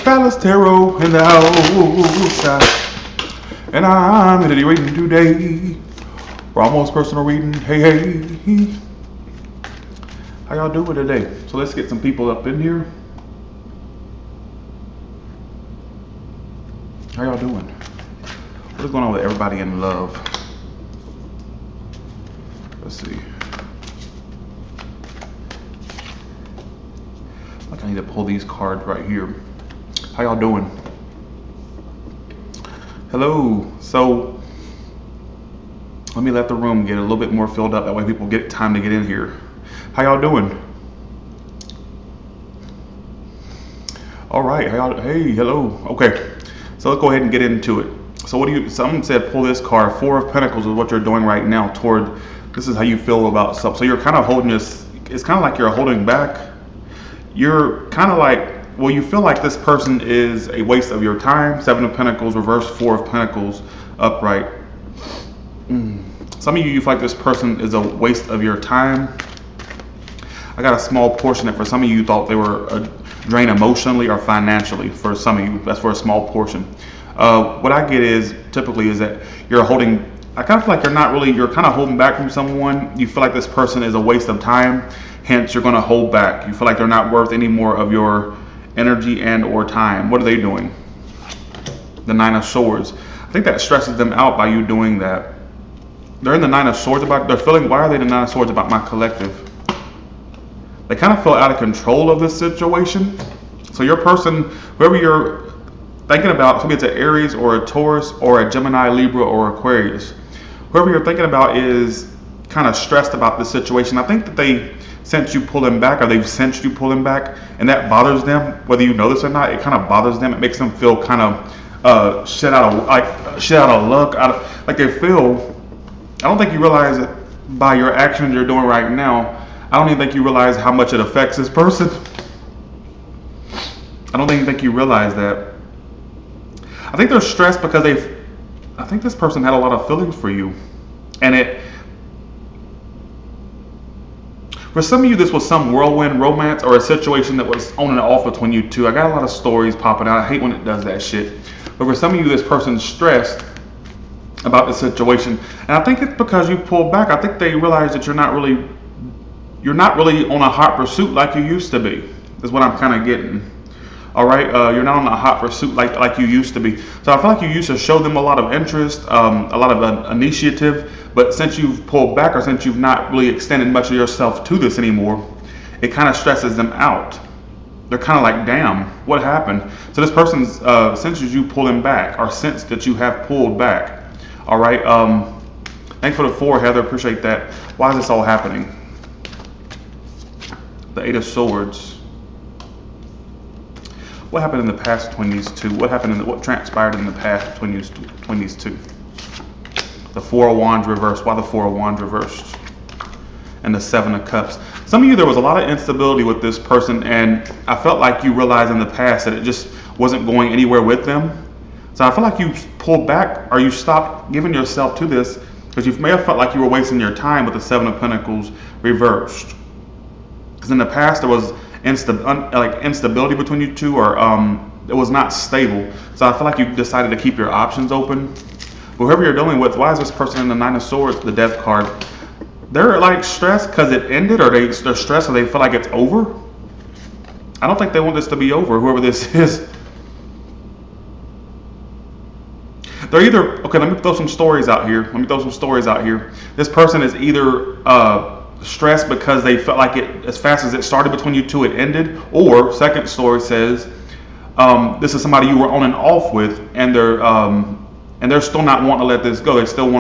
Palace Tarot in the house. And I'm going to do reading today. We're almost personal reading. Hey. How y'all doing today? So let's get some people up in here. How y'all doing? What is going on with everybody in love? Let's see. I need to pull these cards right here. How y'all doing? Hello. So let me let the room get a little bit more filled up. That way people get time to get in here. How y'all doing? All right. Hey, hello. Okay. So let's go ahead and get into it. So what do you, someone said pull this card. 4 of Pentacles is what you're doing right now toward, this is how you feel about stuff. So you're kind of holding this, it's kind of like you're holding back. You're kind of like, well, you feel like this person is a waste of your time. 7 of Pentacles, reverse 4 of Pentacles, upright. Some of you feel like this person is a waste of your time. I got a small portion that for some of you thought they were a drain emotionally or financially. For some of you, that's for a small portion. What I get is typically is that you're holding, I kind of feel like you're kind of holding back from someone. You feel like this person is a waste of time, hence you're going to hold back. You feel like they're not worth any more of your energy and or time. What are they doing? The 9 of Swords. I think that stresses them out by you doing that. They're in the 9 of Swords about, they're feeling, why are they the 9 of Swords about my collective? They kind of feel out of control of this situation. So your person, whoever you're thinking about, maybe it's an Aries or a Taurus or a Gemini, Libra or Aquarius. Whoever you're thinking about is kind of stressed about this situation. I think that they sense you pulling back, or they've sensed you pulling back, and that bothers them. Whether you know this or not, it kind of bothers them. It makes them feel kind of shit out of luck. Like they feel. I don't think you realize that by your actions you're doing right now. I don't even think you realize how much it affects this person. I don't even think you realize that. I think they're stressed because I think this person had a lot of feelings for you. And for some of you, this was some whirlwind romance or a situation that was on and off between you two. I got a lot of stories popping out. I hate when it does that shit. But for some of you, this person's stressed about the situation. And I think it's because you pulled back. I think they realize that you're not really on a hot pursuit like you used to be, is what I'm kind of getting. All right, you're not on a hot pursuit like you used to be. So I feel like you used to show them a lot of interest, a lot of initiative, but since you've pulled back or since you've not really extended much of yourself to this anymore, it kind of stresses them out. They're kind of like, damn, what happened? So this person senses you pulling back, or sense that you have pulled back. All right, thanks for the 4, Heather, appreciate that. Why is this all happening? The 8 of Swords. What happened in the past between these two? What transpired in the past between these two? The 4 of Wands reversed. Why the 4 of Wands reversed? And the 7 of Cups. Some of you, there was a lot of instability with this person, and I felt like you realized in the past that it just wasn't going anywhere with them. So I feel like you pulled back, or you stopped giving yourself to this, because you may have felt like you were wasting your time with the 7 of Pentacles reversed. Because in the past there was instability between you two, or it was not stable. So I feel like you decided to keep your options open. But whoever you're dealing with, why is this person in the 9 of Swords, the Death card? They're like stressed because it ended, or they're stressed or they feel like it's over. I don't think they want this to be over, whoever this is. They're either, okay, let me throw some stories out here. This person is either stressed because they felt like it, as fast as it started between you two, it ended. Or second story says this is somebody you were on and off with, and they're still not wanting to let this go. They still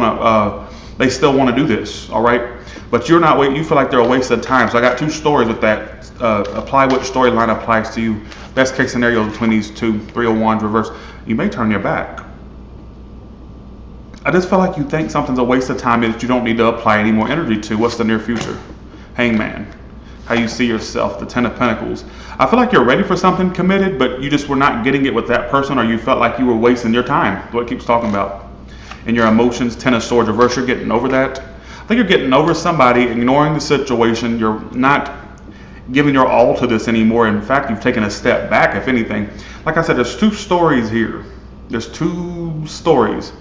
want to do this. All right, but you're not. You feel like they're a waste of time. So I got 2 stories with that. Apply what storyline applies to you. Best case scenario between these two. 3 of Wands reverse. You may turn your back. I just feel like you think something's a waste of time that you don't need to apply any more energy to. What's the near future? Hangman. How you see yourself. The 10 of Pentacles. I feel like you're ready for something committed, but you just were not getting it with that person, or you felt like you were wasting your time. That's what it keeps talking about. And your emotions. 10 of Swords reverse. You're getting over that. I think you're getting over somebody, ignoring the situation. You're not giving your all to this anymore. In fact, you've taken a step back, if anything. Like I said, there's two stories here. There's two stories.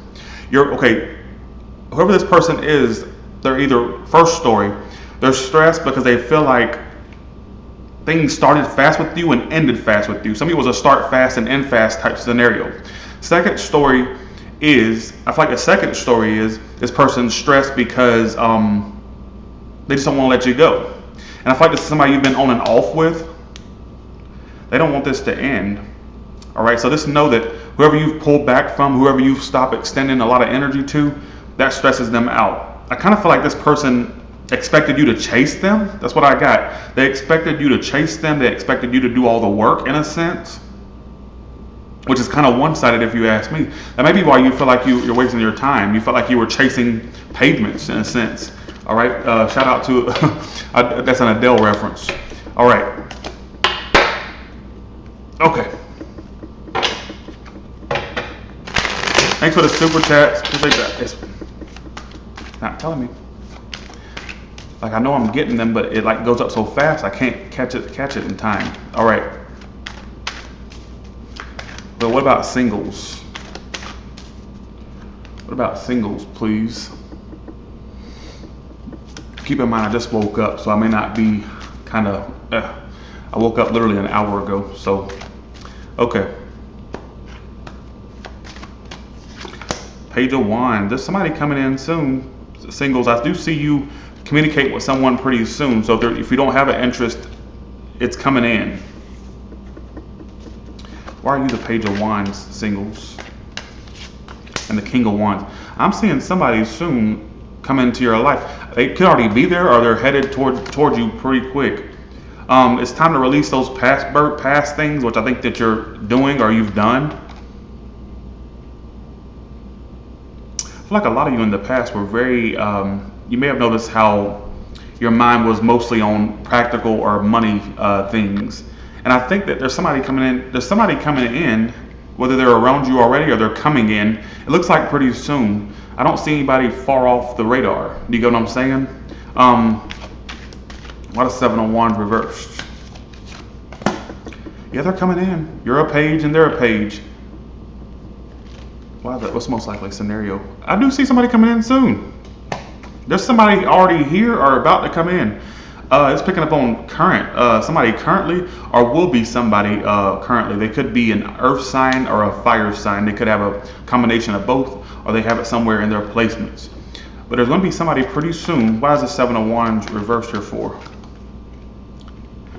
Okay, whoever this person is, they're either, first story, they're stressed because they feel like things started fast with you and ended fast with you. Some people was a start fast and end fast type scenario. Second story is, I feel like the second story is this person's stressed because they just don't want to let you go. And I feel like this is somebody you've been on and off with. They don't want this to end. All right, so just know that whoever you've pulled back from, whoever you've stopped extending a lot of energy to, that stresses them out. I kind of feel like this person expected you to chase them. That's what I got. They expected you to chase them. They expected you to do all the work, in a sense, which is kind of one-sided if you ask me. That may be why you feel like you're wasting your time. You felt like you were chasing pavements, in a sense. All right, shout out to, that's an Adele reference. All right. Okay. Thanks for the super chats. It's not telling me. Like, I know I'm getting them, but it like goes up so fast I can't catch it in time. All right. But what about singles? What about singles, please? Keep in mind, I just woke up, so I may not be kind of. I woke up literally an hour ago, so okay. Page of Wands. There's somebody coming in soon. Singles, I do see you communicate with someone pretty soon. So if you don't have an interest, it's coming in. Why are you the Page of Wands, singles? And the King of Wands. I'm seeing somebody soon come into your life. They could already be there, or they're headed toward you pretty quick. It's time to release those past things, which I think that you're doing or you've done. I feel like a lot of you in the past were very, you may have noticed how your mind was mostly on practical or money things. And I think that there's somebody coming in, whether they're around you already or they're coming in. It looks like pretty soon. I don't see anybody far off the radar. Do you get what I'm saying? What a Seven of Wands reversed. Yeah, they're coming in. You're a page and they're a page. What's the most likely scenario? I do see somebody coming in soon. There's somebody already here or about to come in. It's picking up on current. Somebody currently, or will be somebody currently. They could be an earth sign or a fire sign. They could have a combination of both, or they have it somewhere in their placements. But there's going to be somebody pretty soon. Why is the Seven of Wands reversed here for?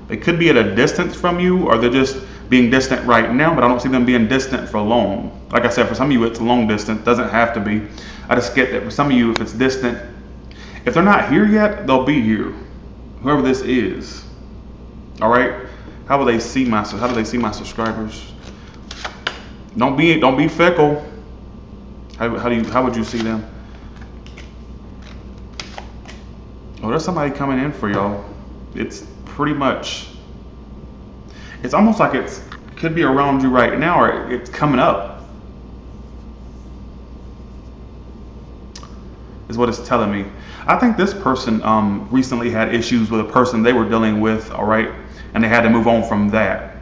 They could be at a distance from you, or they're just being distant right now, but I don't see them being distant for long. Like I said, for some of you, it's long distance. Doesn't have to be. I just get that for some of you, if it's distant, if they're not here yet, they'll be here. Whoever this is. All right. How do they see my subscribers? Don't be fickle. How would you see them? Oh, there's somebody coming in for y'all. It's pretty much. It's almost like it could be around you right now, or it's coming up. Is what it's telling me. I think this person recently had issues with a person they were dealing with, all right, and they had to move on from that.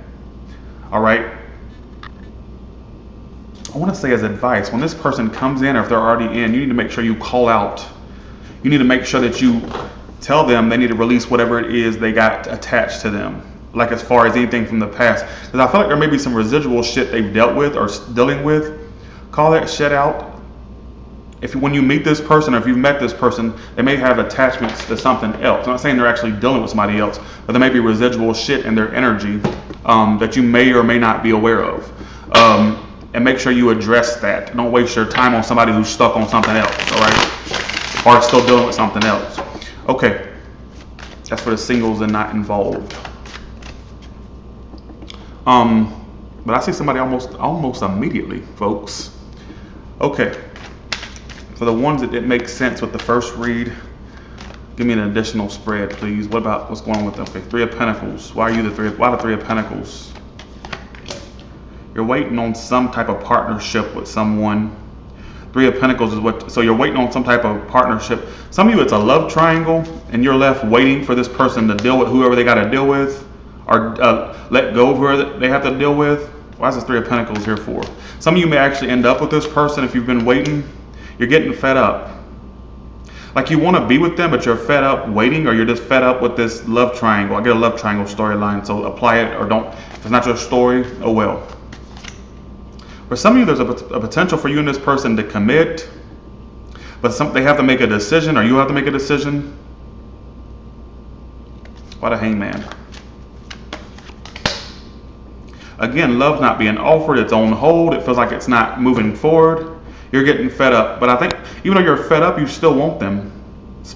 All right. I want to say as advice, when this person comes in, or if they're already in, you need to make sure you call out. You need to make sure that you tell them they need to release whatever it is they got attached to them. Like as far as anything from the past. Because I feel like there may be some residual shit they've dealt with or dealing with. Call that shit out. When you meet this person, or if you've met this person, they may have attachments to something else. I'm not saying they're actually dealing with somebody else, but there may be residual shit in their energy that you may or may not be aware of. And make sure you address that. Don't waste your time on somebody who's stuck on something else, all right? Or still dealing with something else. Okay. That's for the singles and not involved. But I see somebody almost immediately, folks. Okay. For the ones that it makes sense with the first read, give me an additional spread, please. What's going on with them? Okay, Three of Pentacles. Why the Three of Pentacles? You're waiting on some type of partnership with someone. Three of Pentacles is what, so you're waiting on some type of partnership. Some of you, it's a love triangle, and you're left waiting for this person to deal with whoever they got to deal with, or let go of whoever they have to deal with. Why is this Three of Pentacles here for? Some of you may actually end up with this person if you've been waiting. You're getting fed up. Like you want to be with them, but you're fed up waiting, or you're just fed up with this love triangle. I get a love triangle storyline, so apply it or don't. If it's not your story, oh well. For some of you, there's a potential for you and this person to commit, but they have to make a decision, or you have to make a decision. Why the Hangman? Again, love's not being offered. It's on hold. It feels like it's not moving forward. You're getting fed up. But I think even though you're fed up, you still want them.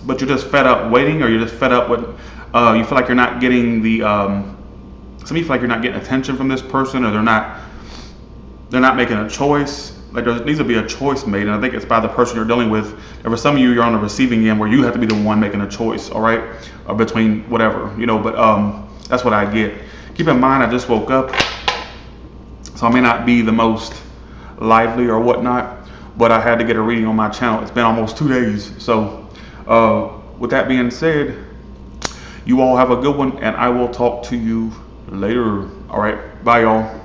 But you're just fed up waiting, or you're just fed up with, you feel like you're not getting the, some of you feel like you're not getting attention from this person, or they're not making a choice. Like there needs to be a choice made, and I think it's by the person you're dealing with. And for some of you, you're on the receiving end where you have to be the one making a choice, all right, between whatever, you know. But that's what I get. Keep in mind, I just woke up, so I may not be the most lively or whatnot, but I had to get a reading on my channel. It's been almost 2 days. So with that being said, you all have a good one, and I will talk to you later. All right, bye y'all.